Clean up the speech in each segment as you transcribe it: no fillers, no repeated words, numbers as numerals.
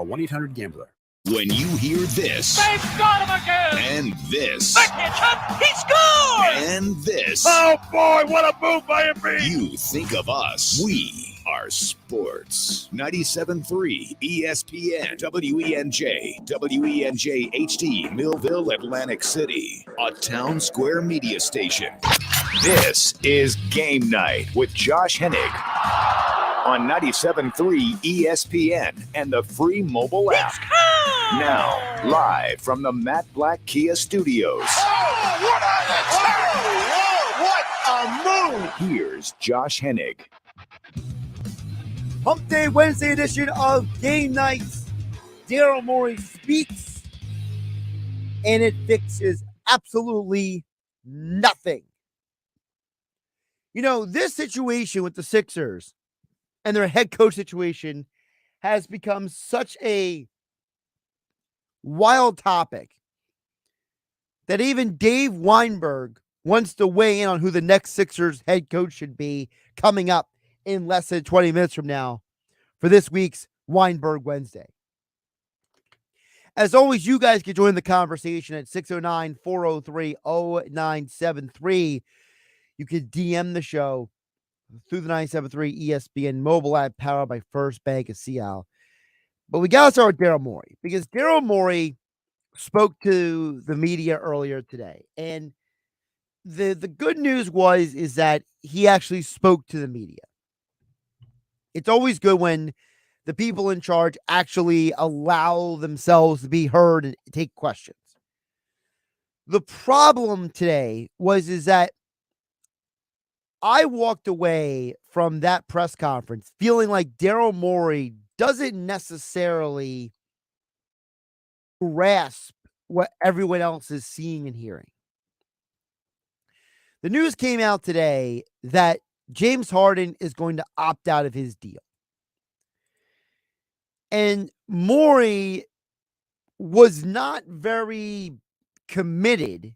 1-800-GAMBLER. When you hear this, they've got him again, and this, he scored, and this, oh boy, what a move by Embiid! You think of us. We are sports. 97.3 ESPN, WENJ, WENJ HD, Millville, Atlantic City, a Town Square media station. This is Game Night with Josh Hennig on 97.3 ESPN and the free mobile app. Now, live from the Matt Black Kia Studios. Oh, what a move! Here's Josh Hennig. Hump Day Wednesday edition of Game Night. Daryl Morey speaks, and it fixes absolutely nothing. You know, this situation with the Sixers and their head coach situation has become such a wild topic that even Dave Weinberg wants to weigh in on who the next Sixers head coach should be coming up in less than 20 minutes from now for this week's Weinberg Wednesday. As always, you guys can join the conversation at 609-403-0973. You can DM the show through the 973 ESPN mobile app powered by First Bank of Seattle. But we got to start with Daryl Morey because Daryl Morey spoke to the media earlier today. And the good news is that he actually spoke to the media. It's always good when the people in charge actually allow themselves to be heard and take questions. The problem today is that I walked away from that press conference feeling like Daryl Morey doesn't necessarily grasp what everyone else is seeing and hearing. The news came out today that James Harden is going to opt out of his deal. And Morey was not very committed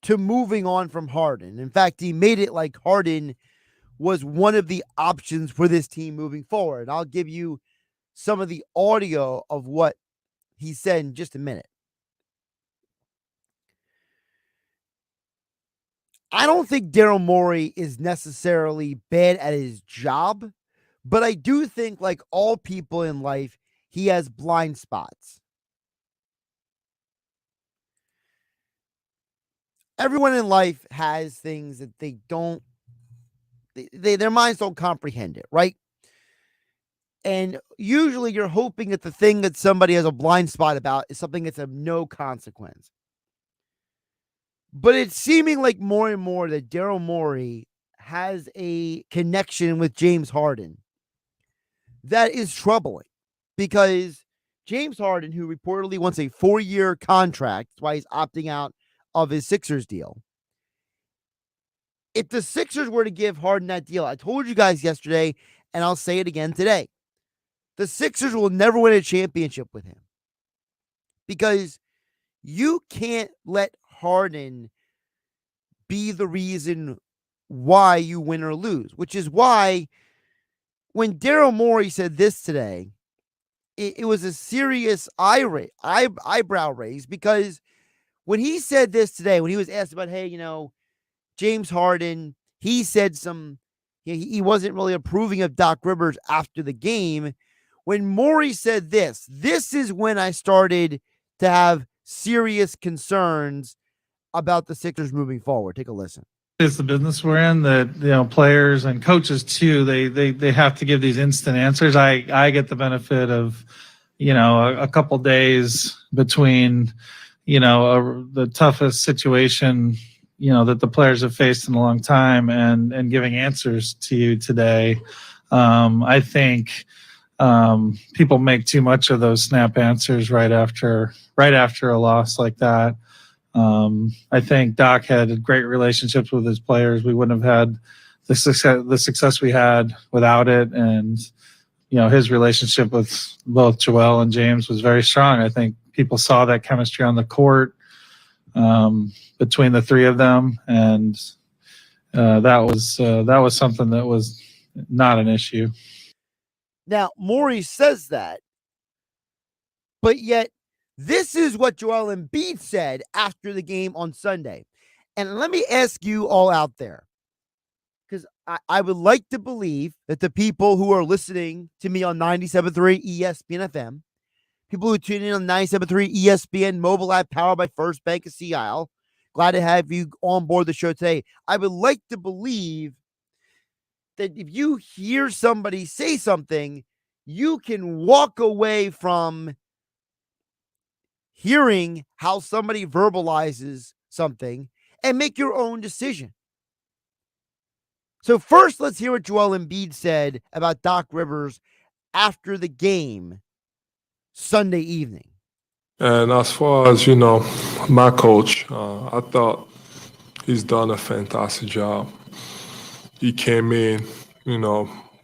to moving on from Harden. In fact, he made it like Harden was one of the options for this team moving forward. I'll give you some of the audio of what he said in just a minute. I don't think Daryl Morey is necessarily bad at his job, but I do think, like all people in life, he has blind spots. Everyone in life has things that they don't, their minds don't comprehend it, right? And usually you're hoping that the thing that somebody has a blind spot about is something that's of no consequence. But it's seeming like more and more that Daryl Morey has a connection with James Harden that is troubling because James Harden, who reportedly wants a 4-year contract, that's why he's opting out of his Sixers deal. If the Sixers were to give Harden that deal, I told you guys yesterday, and I'll say it again today, the Sixers will never win a championship with him because you can't let Harden be the reason why you win or lose, which is why when Daryl Morey said this today, it was a serious eyebrow raise because when he said this today, when he was asked about, hey, James Harden, he said he wasn't really approving of Doc Rivers after the game. When Morey said this is when I started to have serious concerns about the Sixers moving forward. Take a listen. It's the business we're in that, players and coaches too, they have to give these instant answers. I get the benefit of, a couple days between, the toughest situation, that the players have faced in a long time and giving answers to you today. I think people make too much of those snap answers right after a loss like that. I think Doc had great relationships with his players. We wouldn't have had the success we had without it. And, his relationship with both Joel and James was very strong. I think people saw that chemistry on the court between the three of them. And that was something that was not an issue. Now, Morey says that, But yet, this is what Joel Embiid said after the game on Sunday. And let me ask you all out there, because I would like to believe that the people who are listening to me on 97.3 ESPN FM, people who tune in on 97.3 ESPN mobile app powered by First Bank of Sea Isle, glad to have you on board the show today. I would like to believe that if you hear somebody say something, you can walk away from hearing how somebody verbalizes something and make your own decision. So first, let's hear what Joel Embiid said about Doc Rivers after the game Sunday evening. And as far as, my coach, I thought he's done a fantastic job. He came in,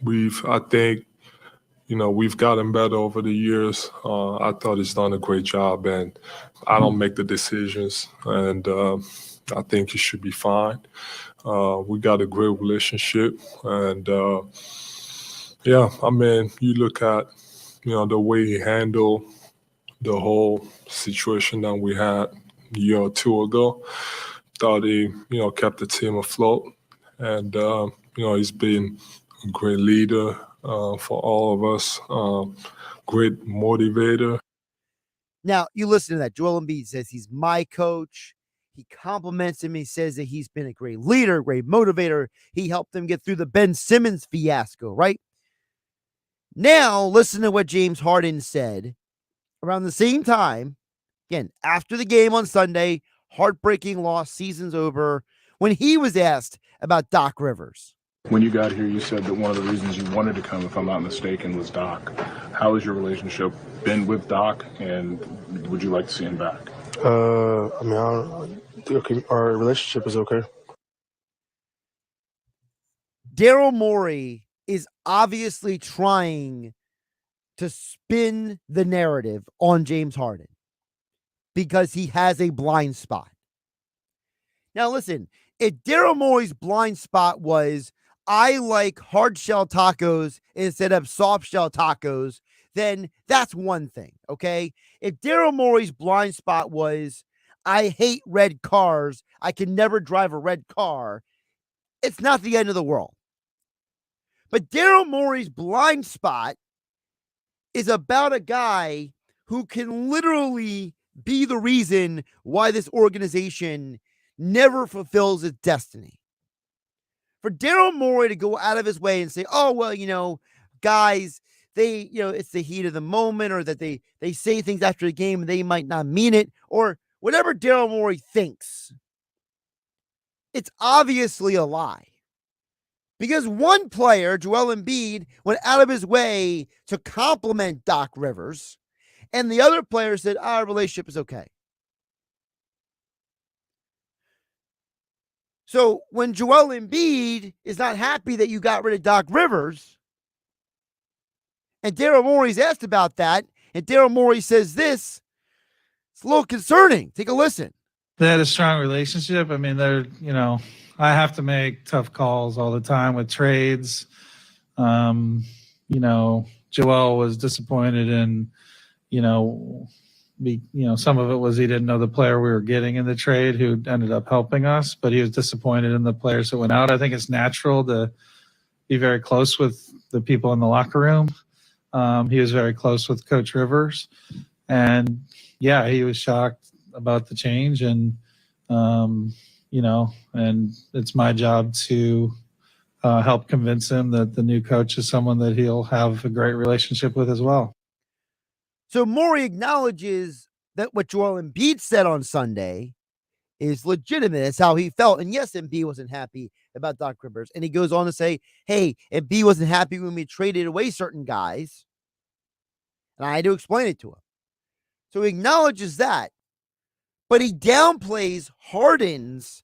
we've gotten better over the years. I thought he's done a great job, and I don't make the decisions, and I think he should be fine. We got a great relationship, and you look at, the way he handled the whole situation that we had a year or two ago. Thought he, kept the team afloat, and he's been a great leader for all of us, great motivator. Now, you listen to that. Joel Embiid says he's my coach. He compliments him. He says that he's been a great leader, great motivator. He helped them get through the Ben Simmons fiasco, right? Now, listen to what James Harden said around the same time, again, after the game on Sunday, heartbreaking loss, season's over, when he was asked about Doc Rivers. When you got here, you said that one of the reasons you wanted to come, if I'm not mistaken, was Doc. How has your relationship been with Doc, and would you like to see him back? Our relationship is okay. Daryl Morey is obviously trying to spin the narrative on James Harden because he has a blind spot. Now, listen, if Daryl Morey's blind spot was, I like hard shell tacos instead of soft shell tacos, then that's one thing, okay? If Daryl Morey's blind spot was, I hate red cars, I can never drive a red car, it's not the end of the world. But Daryl Morey's blind spot is about a guy who can literally be the reason why this organization never fulfills its destiny. For Daryl Morey to go out of his way and say, oh, well, guys, they, it's the heat of the moment, or that they say things after the game and they might not mean it, or whatever Daryl Morey thinks, it's obviously a lie. Because one player, Joel Embiid, went out of his way to compliment Doc Rivers, and the other player said, our relationship is okay. So when Joel Embiid is not happy that you got rid of Doc Rivers, and Daryl Morey's asked about that, and Daryl Morey says this, it's a little concerning. Take a listen. They had a strong relationship. I mean, I have to make tough calls all the time with trades. Joel was disappointed in, some of it was he didn't know the player we were getting in the trade who ended up helping us, but he was disappointed in the players that went out. I think it's natural to be very close with the people in the locker room. He was very close with Coach Rivers, and he was shocked about the change, and and it's my job to help convince him that the new coach is someone that he'll have a great relationship with as well. So Morey acknowledges that what Joel Embiid said on Sunday is legitimate. It's how he felt. And yes, Embiid wasn't happy about Doc Rivers. And he goes on to say, hey, Embiid wasn't happy when we traded away certain guys. And I had to explain it to him. So he acknowledges that. But he downplays Harden's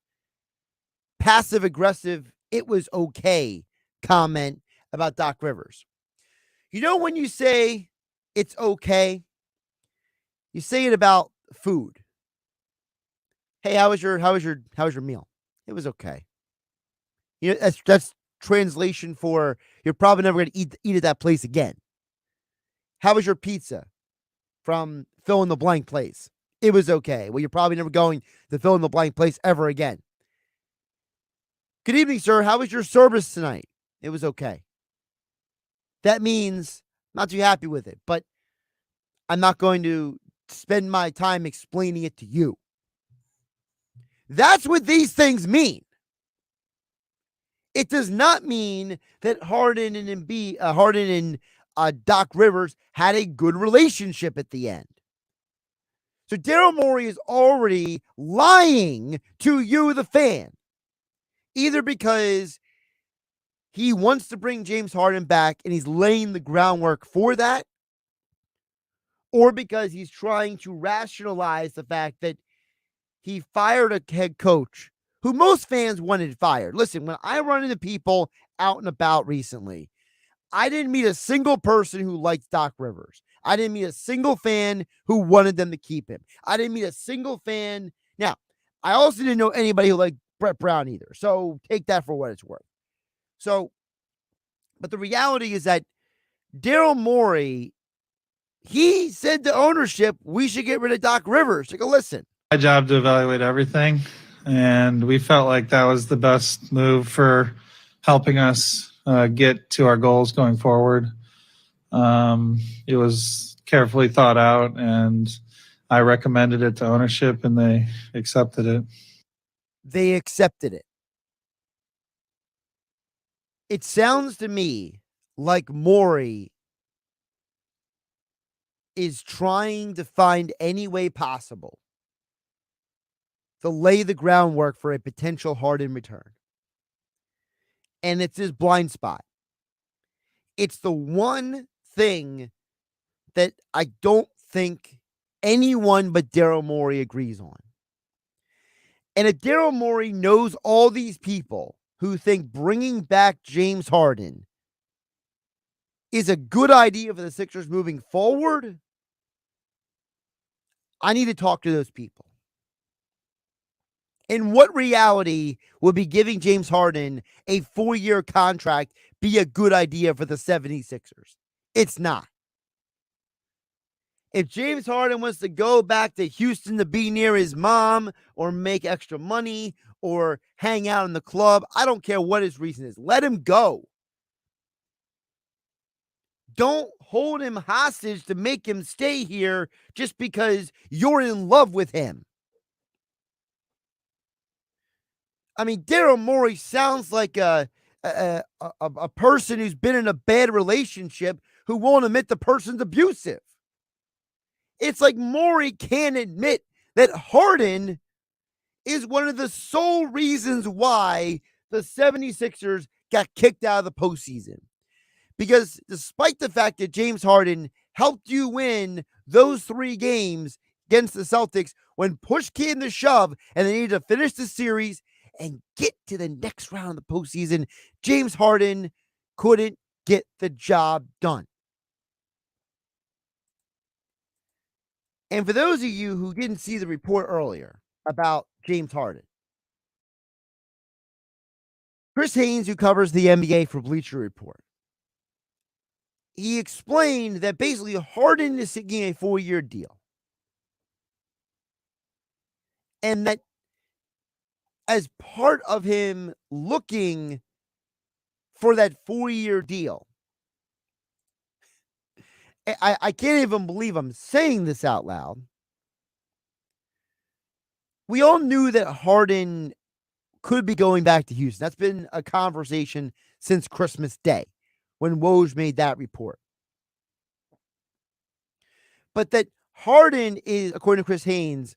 passive-aggressive, it was okay comment about Doc Rivers. When you say it's okay, you say it about food. Hey, how was your meal? It was okay. That's translation for you're probably never going to eat at that place again. How was your pizza? from fill in the blank place. It was okay. Well, you're probably never going to fill in the blank place ever again. Good evening, sir. How was your service tonight? It was okay. That means I'm not too happy with it, but I'm not going to spend my time explaining it to you. That's what these things mean. It does not mean that Harden and Doc Rivers had a good relationship at the end. So Daryl Morey is already lying to you, the fan, either because he wants to bring James Harden back and he's laying the groundwork for that, or because he's trying to rationalize the fact that he fired a head coach who most fans wanted fired. Listen, when I run into people out and about recently, I didn't meet a single person who liked Doc Rivers. I didn't meet a single fan who wanted them to keep him. I didn't meet a single fan. Now, I also didn't know anybody who liked Brett Brown either. So take that for what it's worth. So, but the reality is that Daryl Morey, he said to ownership, we should get rid of Doc Rivers. Take a listen. My job to evaluate everything, and we felt like that was the best move for helping us get to our goals going forward. It was carefully thought out, and I recommended it to ownership, and they accepted it. They accepted it. It sounds to me like Morey is trying to find any way possible to lay the groundwork for a potential Harden return. And it's his blind spot. It's the one thing that I don't think anyone but Daryl Morey agrees on. And if Daryl Morey knows all these people who think bringing back James Harden is a good idea for the Sixers moving forward, I need to talk to those people. In what reality would be giving James Harden a 4-year contract be a good idea for the 76ers? It's not. If James Harden wants to go back to Houston to be near his mom or make extra money or hang out in the club, I don't care what his reason is. Let him go. Don't hold him hostage to make him stay here just because you're in love with him. I mean, Daryl Morey sounds like a person who's been in a bad relationship who won't admit the person's abusive. It's like Morey can't admit that Harden is one of the sole reasons why the 76ers got kicked out of the postseason. Because despite the fact that James Harden helped you win those 3 games against the Celtics when push came to shove and they needed to finish the series and get to the next round of the postseason, James Harden couldn't get the job done. And for those of you who didn't see the report earlier about James Harden, Chris Haynes, who covers the NBA for Bleacher Report, he explained that basically Harden is seeking a 4-year deal. And that as part of him looking for that 4-year deal, I can't even believe I'm saying this out loud. We all knew that Harden could be going back to Houston. That's been a conversation since Christmas Day when Woj made that report. But that Harden is, according to Chris Haynes,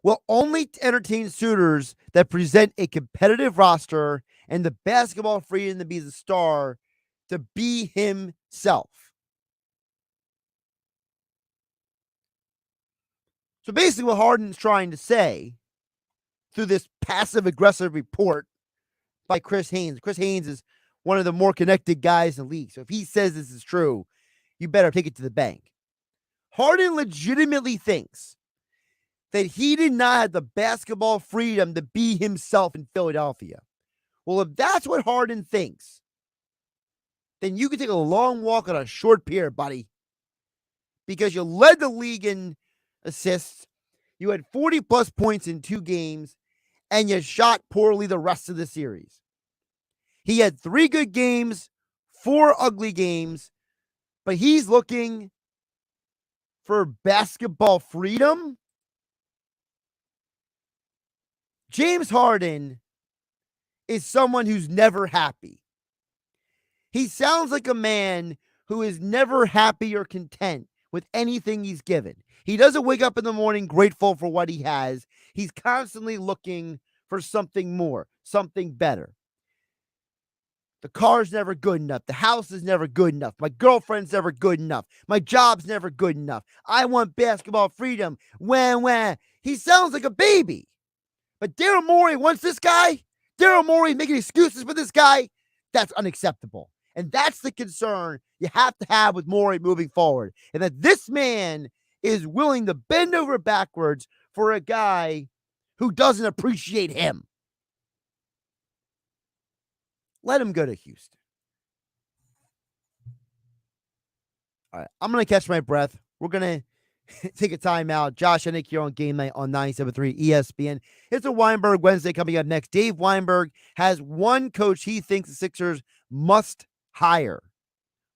will only entertain suitors that present a competitive roster and the basketball freedom to be the star, to be himself. So basically what Harden's trying to say through this passive-aggressive report by Chris Haynes. Chris Haynes is one of the more connected guys in the league. So if he says this is true, you better take it to the bank. Harden legitimately thinks that he did not have the basketball freedom to be himself in Philadelphia. Well, if that's what Harden thinks, then you can take a long walk on a short pier, buddy. because you led the league in assists. You had 40-plus points in 2 games, and you shot poorly the rest of the series. He had 3 good games, 4 ugly games, but he's looking for basketball freedom. James Harden is someone who's never happy. He sounds like a man who is never happy or content with anything he's given. He doesn't wake up in the morning grateful for what he has. He's constantly looking for something more, something better. The car's never good enough. The house is never good enough. My girlfriend's never good enough. My job's never good enough. I want basketball freedom. Wah. He sounds like a baby. But Daryl Morey wants this guy. Daryl Morey making excuses for this guy. That's unacceptable. And that's the concern you have to have with Morey moving forward. And that this man is willing to bend over backwards for a guy who doesn't appreciate him. Let him go to Houston. All right, I'm going to catch my breath. We're going to take a timeout. Josh Hennig here on GameNight on 97.3 ESPN. It's a Weinberg Wednesday coming up next. Dave Weinberg has one coach he thinks the Sixers must hire.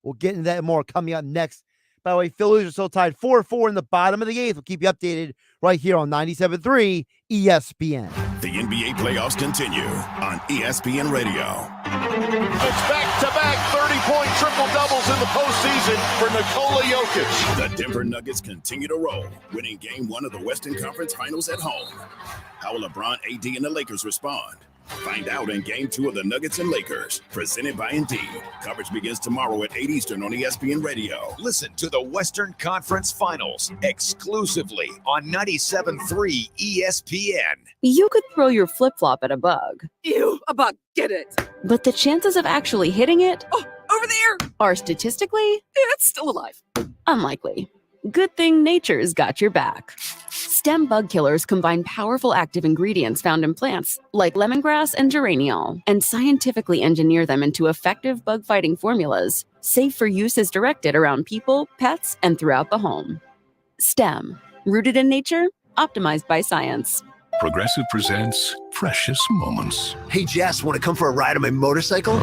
We'll get into that more coming up next. By the way, Phillies are still tied 4-4 in the bottom of the 8th. We'll keep you updated right here on 97.3 ESPN. The NBA playoffs continue on ESPN Radio. It's back-to-back 30-point triple-doubles in the postseason for Nikola Jokic. The Denver Nuggets continue to roll, winning Game 1 of the Western Conference Finals at home. How will LeBron, AD, and the Lakers respond? Find out in Game 2 of the Nuggets and Lakers, presented by Indeed. Coverage begins tomorrow at 8 Eastern on ESPN Radio. Listen to the Western Conference Finals exclusively on 97.3 ESPN. You could throw your flip-flop at a bug. Ew, a bug, get it. But the chances of actually hitting it Oh, over there. are statistically It's still alive. unlikely. Good thing nature's got your back. Stem bug killers combine powerful active ingredients found in plants like lemongrass and geraniol and scientifically engineer them into effective bug-fighting formulas, safe for use as directed around people, pets, and throughout the home. Stem, rooted in nature, optimized by science. Progressive presents Precious Moments. Hey, Jess, want to come for a ride on my motorcycle?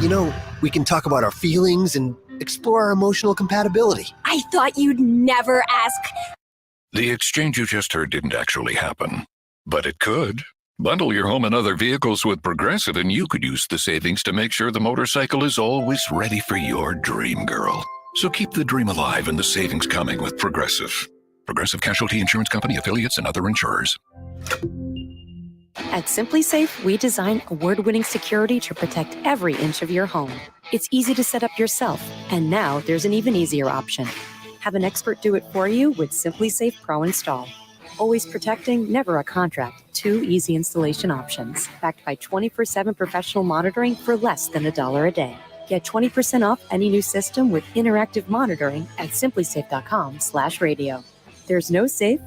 You know, we can talk about our feelings and explore our emotional compatibility. I thought you'd never ask. The exchange you just heard didn't actually happen, but it could. Bundle your home and other vehicles with Progressive and you could use the savings to make sure the motorcycle is always ready for your dream girl. So keep the dream alive and the savings coming with Progressive. Progressive Casualty Insurance Company, affiliates, and other insurers. At Simply Safe, we design award-winning security to protect every inch of your home. It's easy to set up yourself, and now there's an even easier option. Have an expert do it for you with Simply Safe Pro Install. Always protecting, never a contract. 2 easy installation options, backed by 24/7 professional monitoring for less than $1 a day. Get 20% off any new system with interactive monitoring at simplysafe.com/radio. There's no safe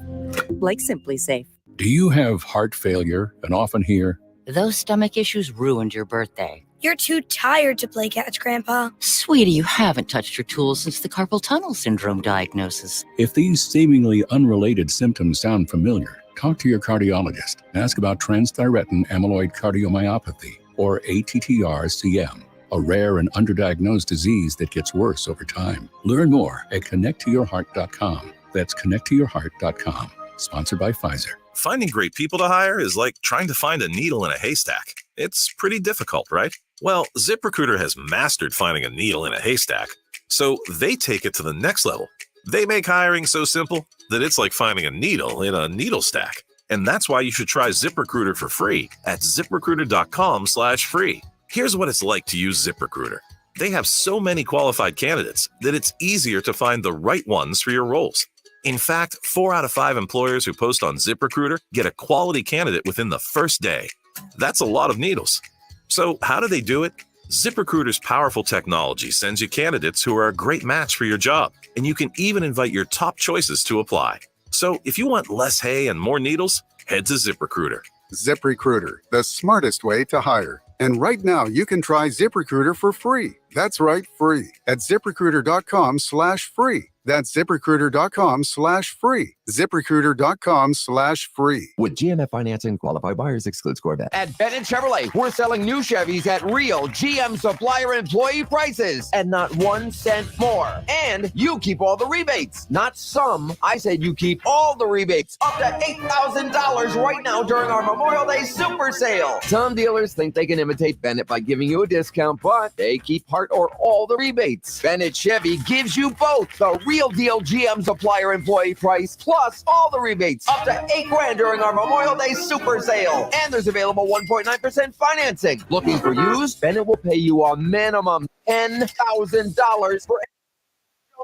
like Simply Safe. Do you have heart failure and often hear, "Those stomach issues ruined your birthday"? You're too tired to play catch, Grandpa. Sweetie, you haven't touched your tools since the carpal tunnel syndrome diagnosis. If these seemingly unrelated symptoms sound familiar, talk to your cardiologist. Ask about transthyretin amyloid cardiomyopathy, or ATTR-CM, a rare and underdiagnosed disease that gets worse over time. Learn more at connecttoyourheart.com. That's connecttoyourheart.com. Sponsored by Pfizer. Finding great people to hire is like trying to find a needle in a haystack. It's pretty difficult, right? Well, ZipRecruiter has mastered finding a needle in a haystack, so they take it to the next level. They make hiring so simple that it's like finding a needle in a needle stack. And that's why you should try ZipRecruiter for free at ZipRecruiter.com/free. Here's what it's like to use ZipRecruiter. They have so many qualified candidates that it's easier to find the right ones for your roles. In fact, 4 out of 5 employers who post on ZipRecruiter get a quality candidate within the first day. That's a lot of needles. So how do they do it? ZipRecruiter's powerful technology sends you candidates who are a great match for your job, and you can even invite your top choices to apply. So if you want less hay and more needles, head to ZipRecruiter. ZipRecruiter, the smartest way to hire. And right now, you can try ZipRecruiter for free. That's right, free. At ZipRecruiter.com/free. That's ZipRecruiter.com/free. ZipRecruiter.com/free. With GMF financing, qualified buyers excludes Corvette. At Bennett Chevrolet, we're selling new Chevys at real GM supplier employee prices and not 1 cent more. And you keep all the rebates. Not some. I said you keep all the rebates. Up to $8,000 right now during our Memorial Day super sale. Some dealers think they can imitate Bennett by giving you a discount, but they keep part or all the rebates. Bennett Chevy gives you both the real deal GM supplier employee price plus all the rebates. Up to $8,000 during our Memorial Day super sale. And there's available 1.9% financing. Looking for used? Bennett will pay you a minimum $10,000 for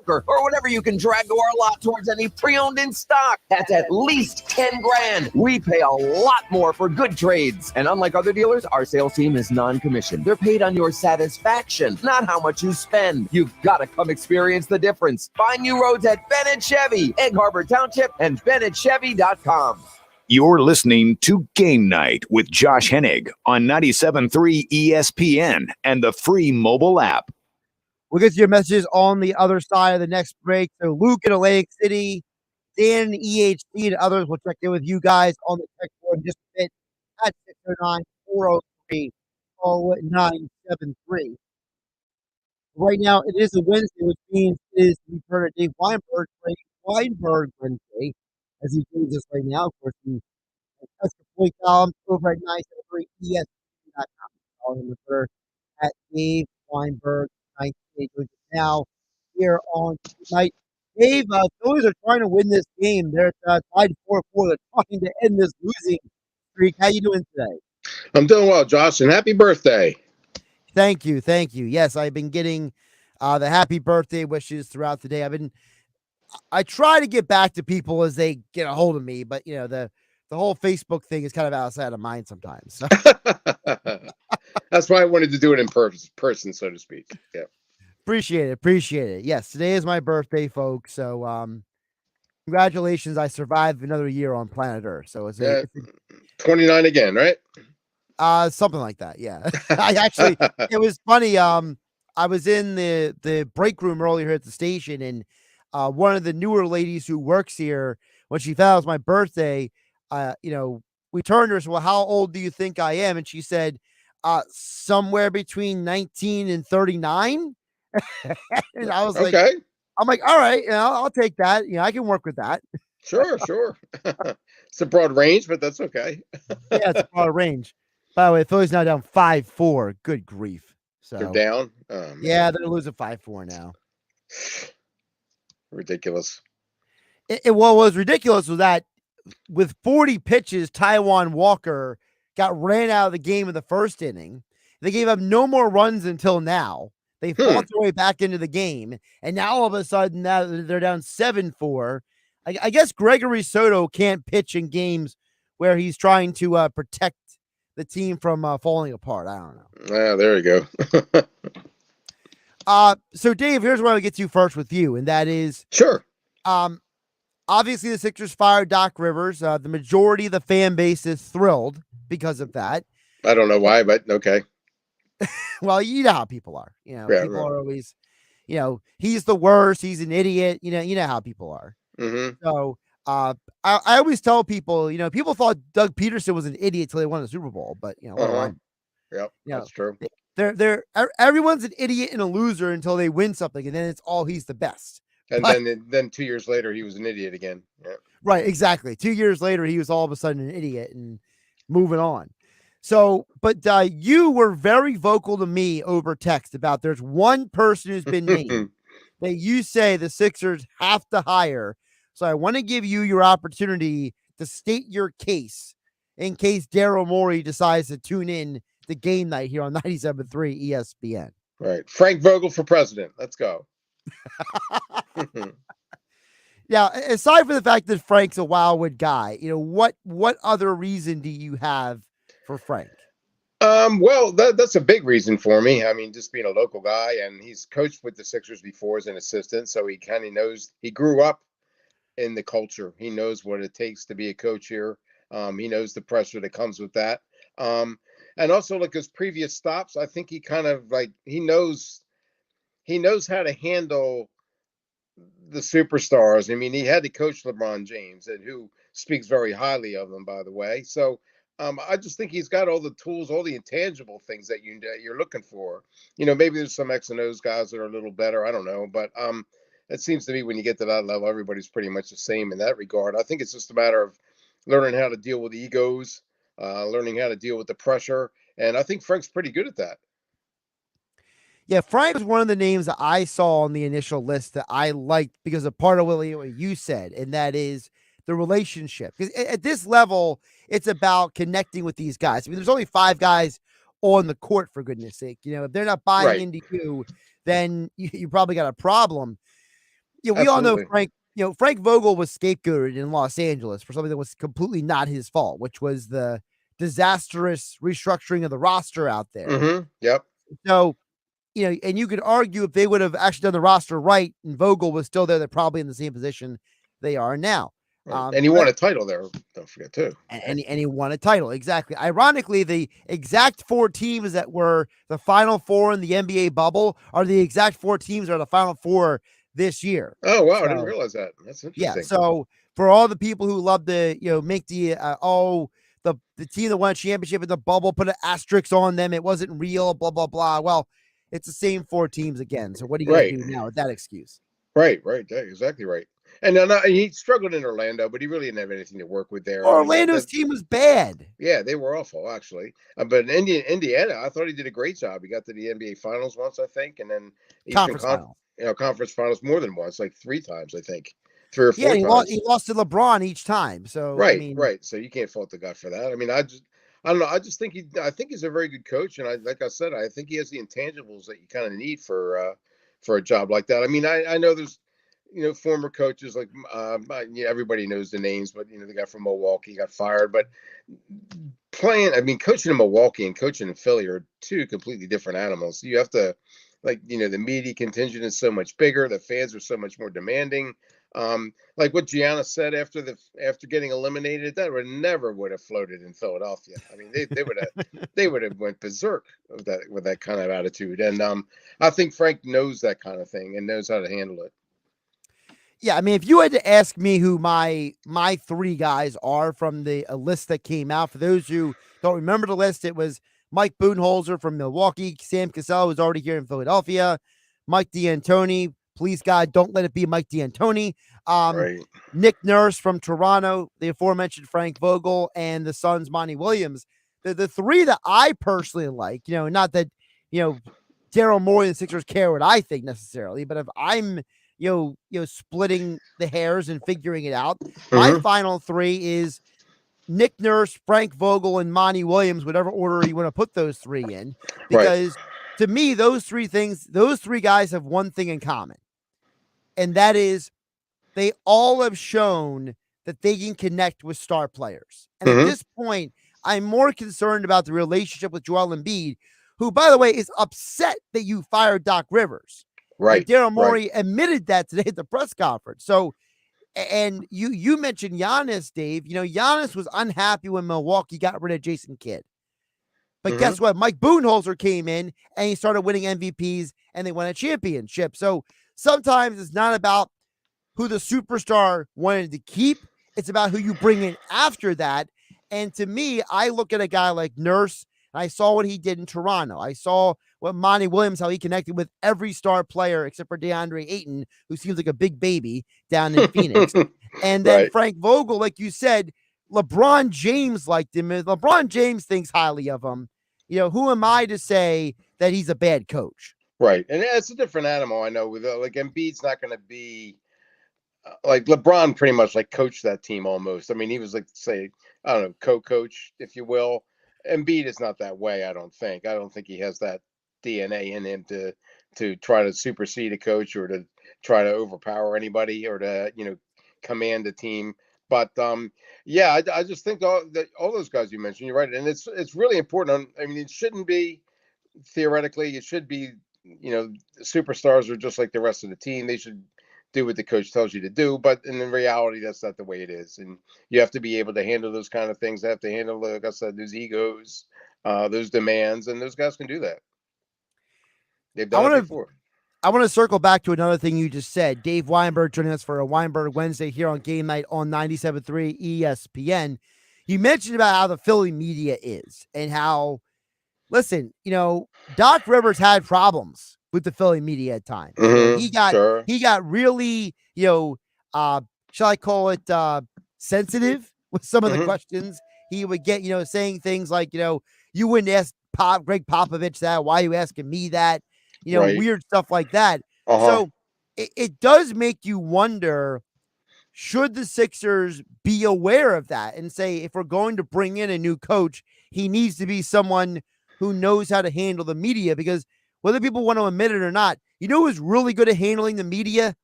or whatever you can drag to our lot towards any pre-owned in stock. That's at least $10,000. We pay a lot more for good trades. And unlike other dealers, our sales team is non-commissioned. They're paid on your satisfaction, not how much you spend. You've got to come experience the difference. Find new roads at Bennett Chevy, Egg Harbor Township, and BennettChevy.com. You're listening to Game Night with Josh Hennig on 97.3 ESPN and the free mobile app. We'll get to your messages on the other side of the next break. So Luke in Atlantic City, Dan in EHT, and others will check in with you guys on the text board in just a bit at 609-403-0973. Right now, it is a Wednesday, which means it is the return of Dave Weinberg for Weinberg Wednesday, as he joins us right now. Of course, the Extra Point column over at 973 ESPN.com. Follow him at Dave Weinberg. Now here on tonight, Dave, Phillies are trying to win this game. They're tied 4-4. They're trying to end this losing streak. How you doing today? I'm doing well, Josh, and happy birthday. Thank you. Yes, I've been getting the happy birthday wishes throughout the day. I try to get back to people as they get a hold of me, but the whole Facebook thing is kind of outside of mine sometimes. So. That's why I wanted to do it in person, so to speak. Yeah. Appreciate it. Yes, today is my birthday, folks. So congratulations. I survived another year on planet Earth. So it's 29 again, right? Something like that. Yeah. It was funny. I was in the break room earlier at the station, and one of the newer ladies who works here, when she found out it was my birthday, we turned to her and said, well, how old do you think I am? And she said, somewhere between 19 and 39. And I was like, okay. I'm like, all right, I'll take that. I can work with that. Sure. It's a broad range, but that's okay. Yeah, it's a broad range. By the way, Philly's now down 5-4. Good grief. So they're down? Yeah, they're losing 5-4 now. Ridiculous. What was ridiculous was that with 40 pitches, Taijuan Walker got ran out of the game in the first inning. They gave up no more runs until now. They fought their way back into the game, and now all of a sudden now they're down 7-4. I guess Gregory Soto can't pitch in games where he's trying to protect the team from falling apart. I don't know. Yeah, there you go. So Dave, here's where I get to first with you, and that is sure. Obviously the Sixers fired Doc Rivers. The majority of the fan base is thrilled because of that. I don't know why, but okay. Well, you know how people are. People are always, he's the worst. He's an idiot. You know how people are. Mm-hmm. So I always tell people, people thought Doug Peterson was an idiot till they won the Super Bowl, but that's true. They're everyone's an idiot and a loser until they win something, and then it's all he's the best. And then 2 years later, he was an idiot again. Yeah. Right, exactly. 2 years later, he was all of a sudden an idiot and moving on. So, but you were very vocal to me over text about there's one person who's been named that you say the Sixers have to hire. So I want to give you your opportunity to state your case in case Daryl Morey decides to tune in to Game Night here on 97.3 ESPN. Right. Frank Vogel for president. Let's go. Now, aside from the fact that Frank's a Wildwood guy, what other reason do you have for Frank? Well, that's a big reason for me. I mean, just being a local guy, and he's coached with the Sixers before as an assistant, so he kind of knows. He grew up in the culture. He knows what it takes to be a coach here. He knows the pressure that comes with that. And also, like his previous stops, I think he kind of he knows how to handle the superstars. I mean, he had to coach LeBron James, and who speaks very highly of him, by the way. So I just think he's got all the tools, all the intangible things that you're looking for. Maybe there's some X and O's guys that are a little better. I don't know, but it seems to me when you get to that level, everybody's pretty much the same in that regard. I think it's just a matter of learning how to deal with egos, learning how to deal with the pressure, and I think Frank's pretty good at that. Yeah, Frank was one of the names that I saw on the initial list that I liked because of part of what you said, and that is the relationship. Because at this level, it's about connecting with these guys. I mean, there's only 5 guys on the court, for goodness sake. If they're not buying into you, then you probably got a problem. We all know Frank. Frank Vogel was scapegoated in Los Angeles for something that was completely not his fault, which was the disastrous restructuring of the roster out there. Mm-hmm. Yep. So, and you could argue if they would have actually done the roster right and Vogel was still there, they're probably in the same position they are now. Right. And he won a title there, don't forget, too. And he won a title, exactly. Ironically, the exact 4 teams that were the Final 4 in the NBA bubble are the exact 4 teams that are the Final 4 this year. Oh, wow, I didn't realize that. That's interesting. Yeah, so for all the people who love to, make the the team that won a championship in the bubble, put an asterisk on them, it wasn't real, blah, blah, blah. Well, it's the same 4 teams again. So what are you going to do now with that excuse? Right. Yeah, exactly right. And he struggled in Orlando, but he really didn't have anything to work with there. Orlando's team was bad. Yeah, they were awful, actually. But in Indiana, I thought he did a great job. He got to the NBA Finals once, I think, and then Conference Finals. Conference Finals more than once, like 3 times, I think. 3 or 4 times. Yeah, he lost to LeBron each time. So right. So you can't fault the guy for that. I mean, I don't know. I just think he's a very good coach, and like I said, I think he has the intangibles that you kind of need for a job like that. I mean, I know there's former coaches like everybody knows the names, but the guy from Milwaukee got fired. But coaching in Milwaukee and coaching in Philly are 2 completely different animals. You have to, the media contingent is so much bigger. The fans are so much more demanding. Like what Giannis said after getting eliminated, that would have floated in Philadelphia. I mean, they would have went berserk with that kind of attitude. And I think Frank knows that kind of thing and knows how to handle it. Yeah, I mean, if you had to ask me who my 3 guys are from the list that came out, for those who don't remember the list, it was Mike Budenholzer from Milwaukee, Sam Cassell, who's already here in Philadelphia, Mike D'Antoni. Please, God, don't let it be Mike D'Antoni. Nick Nurse from Toronto, the aforementioned Frank Vogel, and the Suns' Monty Williams. The 3 that I personally like, not that, Daryl Morey and the Sixers care what I think necessarily, but if I'm splitting the hairs and figuring it out. My final 3 is Nick Nurse, Frank Vogel, and Monty Williams, whatever order you want to put those 3 in. Because to me, those 3 guys have one thing in common. And that is they all have shown that they can connect with star players. And at this point, I'm more concerned about the relationship with Joel Embiid, who, by the way, is upset that you fired Doc Rivers. Right. Daryl Morey admitted that today at the press conference. So, and you mentioned Giannis, Dave. Giannis was unhappy when Milwaukee got rid of Jason Kidd. But guess what? Mike Budenholzer came in and he started winning MVPs and they won a championship. So sometimes it's not about who the superstar wanted to keep. It's about who you bring in after that. And to me, I look at a guy like Nurse. I saw what he did in Toronto. I saw what Monty Williams, how he connected with every star player except for DeAndre Ayton, who seems like a big baby down in Phoenix. And then Frank Vogel, like you said, LeBron James liked him. LeBron James thinks highly of him. Who am I to say that he's a bad coach? Right. And it's a different animal. I know with like Embiid's not going to be like LeBron pretty much like coached that team almost. I mean, he was like, say, I don't know, co-coach, if you will. Embiid is not that way, I don't think. I don't think he has that DNA in him to try to supersede a coach or to try to overpower anybody or to, command a team. But I just think all those guys you mentioned, you're right. And it's really important. I mean, it shouldn't be theoretically, it should be, the superstars are just like the rest of the team. They should do what the coach tells you to do, but in reality, that's not the way it is. And you have to be able to handle those kind of things. They have to handle, like I said, those egos, those demands, and those guys can do that. They've done it before. I want to circle back to another thing you just said. Dave Weinberg joining us for a Weinberg Wednesday here on Game Night on 97.3 ESPN. You mentioned about how the Philly media is and how, listen, Doc Rivers had problems with the Philly media at times. He got really, shall I call it sensitive with some of the questions he would get, saying things like, you wouldn't ask Greg Popovich that. Why are you asking me that? Weird stuff like that. So it does make you wonder, should the Sixers be aware of that and say, if we're going to bring in a new coach, he needs to be someone who knows how to handle the media? Because whether people want to admit it or not, who was really good at handling the media?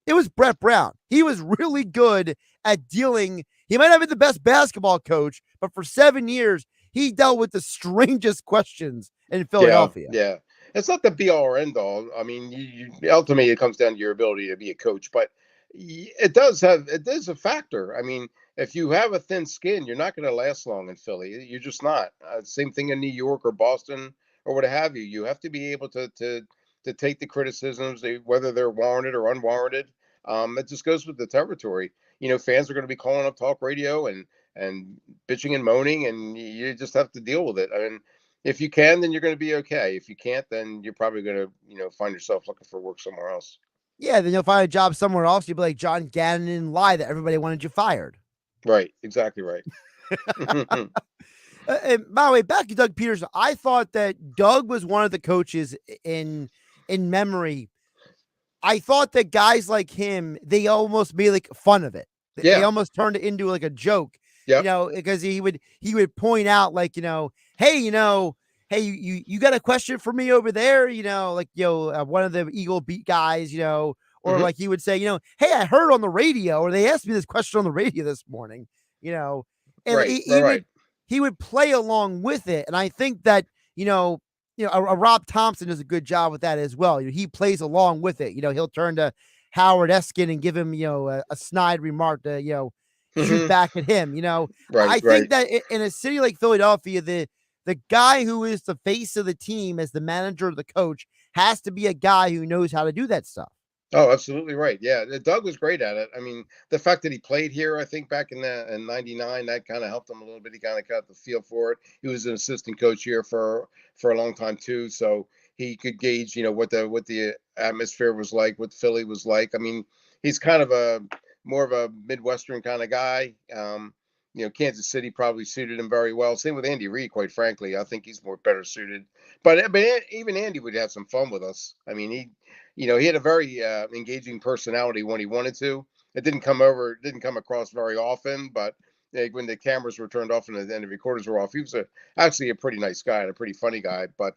It was Brett Brown. He was really good at dealing. He might not be the best basketball coach, but for 7 years, he dealt with the strangest questions in Philadelphia. Yeah. It's not the be all or end all. I mean, you ultimately it comes down to your ability to be a coach, but it is a factor. I mean, if you have a thin skin, you're not going to last long in Philly. You're just not. Same thing in New York or Boston or what have you. You have to be able to take the criticisms, whether they're warranted or unwarranted. It just goes with the territory. Fans are going to be calling up talk radio and bitching and moaning, and you just have to deal with it. I mean, if you can, then you're going to be okay. If you can't, then you're probably going to, find yourself looking for work somewhere else. Yeah, then you'll find a job somewhere else. You'll be like John Gannon and lie that everybody wanted you fired. Right, exactly right. And by the way, back to Doug Peterson, I thought that Doug was one of the coaches in memory. I thought that guys like him, they almost made like fun of it. Yeah. They almost turned it into like a joke. Yep. Because he would point out like, hey, you got a question for me over there, one of the Eagle beat guys, or like he would say, hey, I heard on the radio, or they asked me this question on the radio this morning, and right. He would play along with it. And I think that, a Rob Thompson does a good job with that as well. He plays along with it. He'll turn to Howard Eskin and give him, a snide remark to, shoot back at him. I think that in a city like Philadelphia, the guy who is the face of the team as the manager or the coach has to be a guy who knows how to do that stuff. Oh, absolutely right. Yeah, Doug was great at it. I mean, the fact that he played here, I think back in '99, that kind of helped him a little bit. He kind of got the feel for it. He was an assistant coach here for a long time too, so he could gauge, what the atmosphere was like, what Philly was like. I mean, he's kind of more of a Midwestern kind of guy. Kansas City probably suited him very well. Same with Andy Reid, quite frankly. I think he's better suited. But even Andy would have some fun with us. I mean, he had a very engaging personality when he wanted to. It didn't come across very often, but when the cameras were turned off and the recorders were off, he was actually a pretty nice guy and a pretty funny guy. But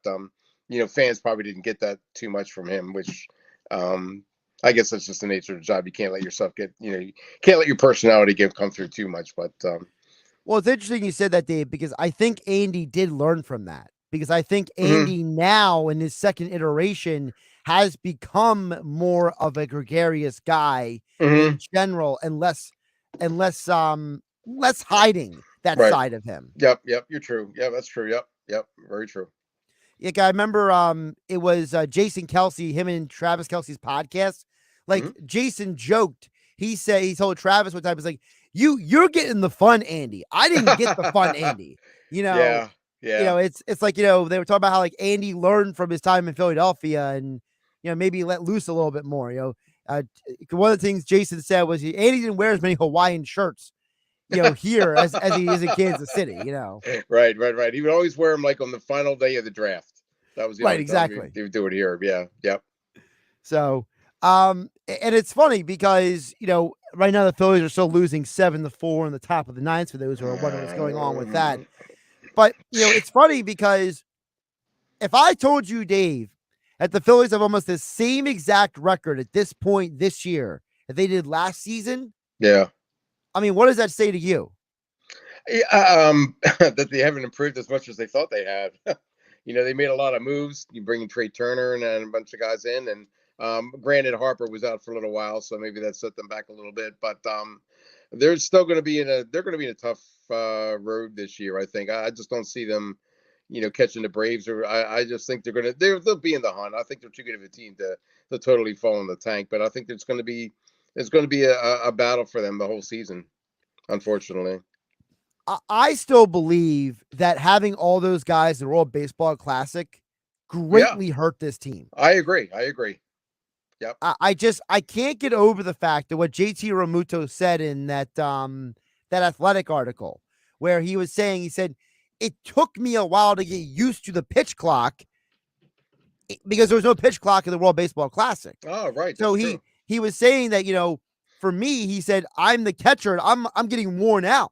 fans probably didn't get that too much from him, which I guess that's just the nature of the job. You can't let yourself you can't let your personality come through too much. But well, it's interesting you said that, Dave, because I think Andy did learn from that. Because I think Andy now in his second iteration has become more of a gregarious guy in general, and less hiding that side of him. Yep, you're true. Yeah, that's true. Yep, very true. Like I remember it was Jason Kelsey, him and Travis Kelsey's podcast. Like Jason joked, he told Travis one time, he's like, you're getting the fun, Andy. I didn't get the fun, Andy. Yeah. It's like, they were talking about how like Andy learned from his time in Philadelphia and, maybe let loose a little bit more. One of the things Jason said was Andy didn't wear as many Hawaiian shirts, here as he is in Kansas City, Right. He would always wear them like on the final day of the draft. That was the right, exactly. He would do it here. Yeah. Yep. So, and it's funny because, right now the Phillies are still losing 7-4 in the top of the ninth for those who are wondering what's going on with that. But, it's funny because if I told you, Dave, that the Phillies have almost the same exact record at this point this year that they did last season. Yeah. I mean, what does that say to you? That they haven't improved as much as they thought they had. They made a lot of moves. You bring in Trey Turner and a bunch of guys in, and granted Harper was out for a little while, so maybe that set them back a little bit. But they're still going to be in a tough road this year. I think. I just don't see them, catching the Braves, or I just think they'll be in the hunt. I think they're too good of a team totally fall in the tank. But I think there's going to be a battle for them the whole season, unfortunately. I still believe that having all those guys in the World Baseball Classic greatly hurt this team. I agree. Yep. I can't get over the fact that what JT Realmuto said in that Athletic article, where he said it took me a while to get used to the pitch clock because there was no pitch clock in the World Baseball Classic. Oh, right. So he was saying that, for me, he said, I'm the catcher and I'm getting worn out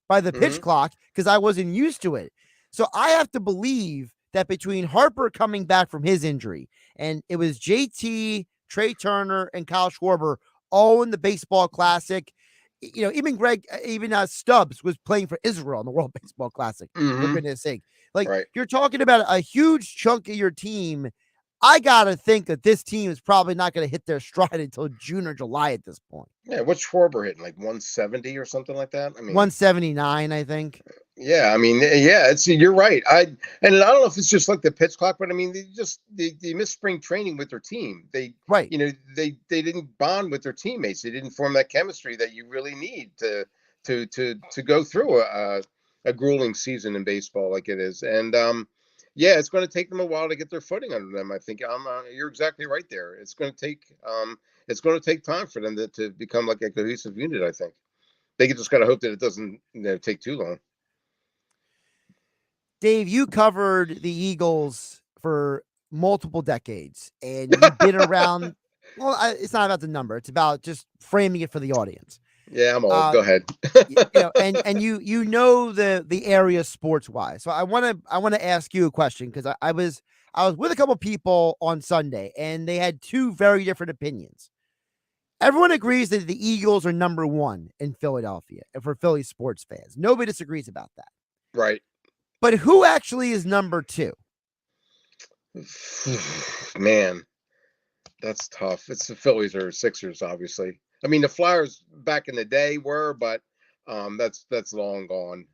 by the pitch clock because I wasn't used to it. So I have to believe that between Harper coming back from his injury and it was JT, Trey Turner, and Kyle Schwarber all in the Baseball Classic, even Stubbs was playing for Israel in the World Baseball Classic, for goodness sake. You're talking about a huge chunk of your team. I got to think that this team is probably not going to hit their stride until June or July at this point. Yeah, what's Schwarber hitting? Like 170 or something like that? 179, I think. Yeah, you're right. I don't know if it's just like the pitch clock, but they missed spring training with their team. They didn't bond with their teammates. They didn't form that chemistry that you really need to go through a grueling season in baseball like it is. And it's going to take them a while to get their footing under them. I think you're exactly right there. It's going to take time for them to become like a cohesive unit. I think they just got to hope that it doesn't take too long. Dave, you covered the Eagles for multiple decades, and you've been around. Well, it's not about the number; it's about just framing it for the audience. Yeah, I'm old. Go ahead. And you know the area sports wise. So I want to ask you a question because I was with a couple people on Sunday, and they had two very different opinions. Everyone agrees that the Eagles are number one in Philadelphia, and for Philly sports fans, nobody disagrees about that. Right. But who actually is number two? Man, that's tough. It's the Phillies or Sixers, obviously. The Flyers back in the day were, but that's long gone.